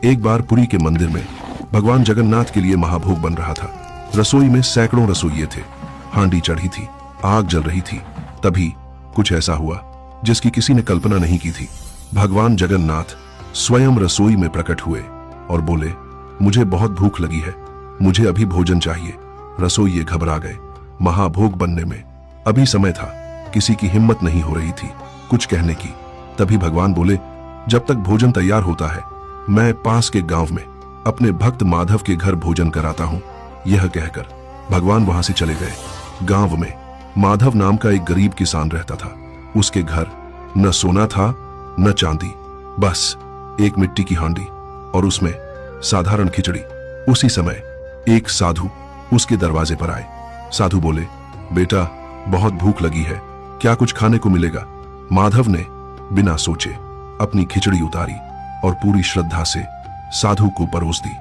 एक बार पुरी के मंदिर में भगवान जगन्नाथ के लिए महाभोग बन रहा था। रसोई में सैकड़ों रसोइये थे, हांडी चढ़ी थी, आग जल रही थी। तभी कुछ ऐसा हुआ जिसकी किसी ने कल्पना नहीं की थी। भगवान जगन्नाथ स्वयं रसोई में प्रकट हुए और बोले, मुझे बहुत भूख लगी है, मुझे अभी भोजन चाहिए। रसोइये घबरा गए। महाभोग बनने में अभी समय था, किसी की हिम्मत नहीं हो रही थी कुछ कहने की। तभी भगवान बोले, जब तक भोजन तैयार होता है मैं पास के गांव में अपने भक्त माधव के घर भोजन कराता हूं। यह कहकर भगवान वहां से चले गए। गांव में माधव नाम का एक गरीब किसान रहता था। उसके घर न सोना था न चांदी, बस एक मिट्टी की हांडी और उसमें साधारण खिचड़ी। उसी समय एक साधु उसके दरवाजे पर आए। साधु बोले, बेटा बहुत भूख लगी है, क्या कुछ खाने को मिलेगा? माधव ने बिना सोचे अपनी खिचड़ी उतारी और पूरी श्रद्धा से साधु को परोस दी।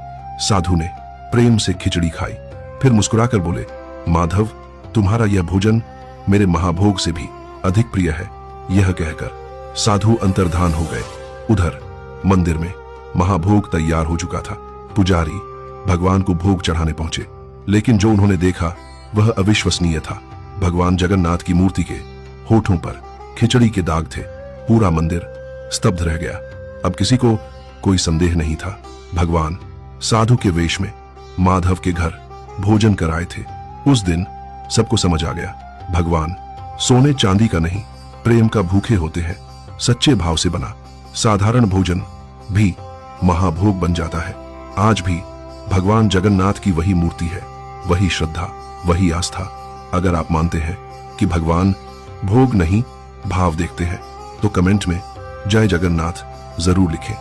साधु ने प्रेम से खिचड़ी खाई, फिर मुस्कुराकर बोले, माधव तुम्हारा यह भोजन मेरे महाभोग से भी अधिक प्रिय है। यह कहकर साधु अंतर्धान हो गए। उधर मंदिर में महाभोग तैयार हो चुका था। पुजारी भगवान को भोग चढ़ाने पहुंचे, लेकिन जो उन्होंने देखा वह अविश्वसनीय था। भगवान जगन्नाथ की मूर्ति के होठों पर खिचड़ी के दाग थे। पूरा मंदिर स्तब्ध रह गया। अब किसी को कोई संदेह नहीं था, भगवान साधु के वेश में माधव के घर भोजन कराए थे। उस दिन सबको समझ आ गया, भगवान सोने चांदी का नहीं, प्रेम का भूखे होते हैं। सच्चे भाव से बना साधारण भोजन भी महाभोग बन जाता है। आज भी भगवान जगन्नाथ की वही मूर्ति है, वही श्रद्धा, वही आस्था। अगर आप मानते हैं कि भगवान भोग नहीं भाव देखते हैं तो कमेंट में जय जगन्नाथ जरूर लिखें।